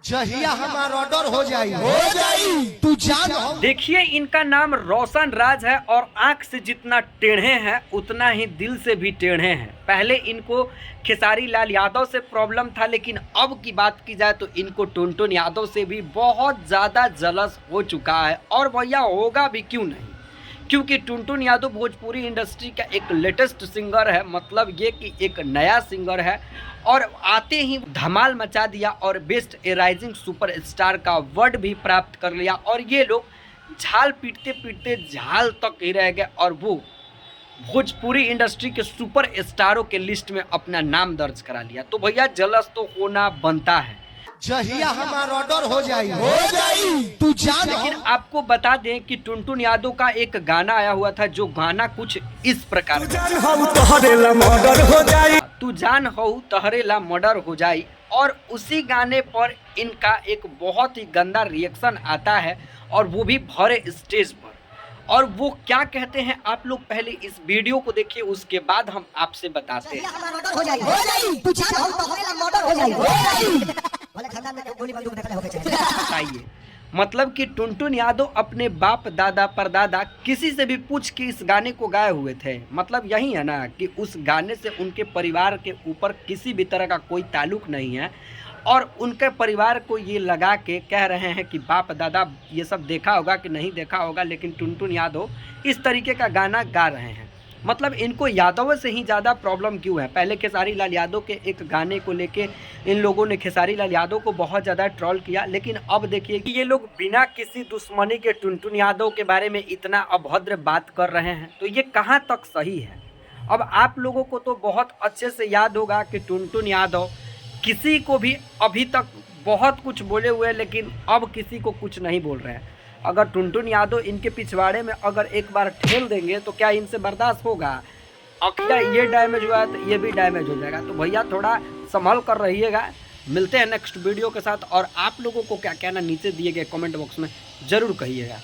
जहिया हमारा ऑर्डर हो जाई तू जान। देखिए, इनका नाम रोशन राज है और आंख से जितना टेढ़े हैं उतना ही दिल से भी टेढ़े हैं। पहले इनको खेसारी लाल यादव से प्रॉब्लम था, लेकिन अब की बात की जाए तो इनको टुनटुन यादव से भी बहुत ज़्यादा जलस हो चुका है। और भैया होगा भी क्यों नहीं, क्योंकि टुनटुन यादव भोजपुरी इंडस्ट्री का एक लेटेस्ट सिंगर है। मतलब ये कि एक नया सिंगर है और आते ही धमाल मचा दिया और बेस्ट ए राइजिंग सुपर स्टार का अवार्ड भी प्राप्त कर लिया। और ये लोग झाल पीटते पीटते झाल तक ही रह गए और वो भोजपुरी इंडस्ट्री के सुपर स्टारों के लिस्ट में अपना नाम दर्ज करा लिया। तो भैया जलस तो होना बनता है। जहिया हमारा ऑर्डर हो जाई तू जान। लेकिन आपको बता दें कि टुनटुन यादव का एक गाना आया हुआ था, जो गाना कुछ इस प्रकार तू जान हो तहरे ला मर्डर हो जाई। और उसी गाने पर इनका एक बहुत ही गंदा रिएक्शन आता है और वो भी भरे स्टेज पर। और वो क्या कहते हैं आप लोग पहले इस वीडियो को देखिए, उसके बाद हम आपसे बताते हैं। बताइए, मतलब कि टुनटुन यादव अपने बाप दादा परदादा किसी से भी पूछ के इस गाने को गाए हुए थे। मतलब यही है ना कि उस गाने से उनके परिवार के ऊपर किसी भी तरह का कोई ताल्लुक नहीं है और उनके परिवार को ये लगा के कह रहे हैं कि बाप दादा ये सब देखा होगा कि नहीं देखा होगा, लेकिन टुनटुन यादव इस तरीके का गाना गा रहे हैं। मतलब इनको यादव से ही ज़्यादा प्रॉब्लम क्यों है? पहले खेसारी लाल यादव के एक गाने को लेके इन लोगों ने खेसारी लाल यादव को बहुत ज़्यादा ट्रोल किया, लेकिन अब देखिए कि ये लोग बिना किसी दुश्मनी के टुनटुन यादव के बारे में इतना अभद्र बात कर रहे हैं। तो ये कहाँ तक सही है? अब आप लोगों को तो बहुत अच्छे से याद होगा कि टुनटुन यादव किसी को भी अभी तक बहुत कुछ बोले हुए, लेकिन अब किसी को कुछ नहीं बोल रहे हैं। अगर टुनटुन यादव इनके पिछवाड़े में अगर एक बार ठेल देंगे तो क्या इनसे बर्दाश्त होगा? अगर ये डैमेज हुआ तो ये भी डैमेज हो जाएगा। तो भैया थोड़ा संभल कर रहिएगा। मिलते हैं नेक्स्ट वीडियो के साथ। और आप लोगों को क्या कहना नीचे दिए गए कमेंट बॉक्स में ज़रूर कहिएगा।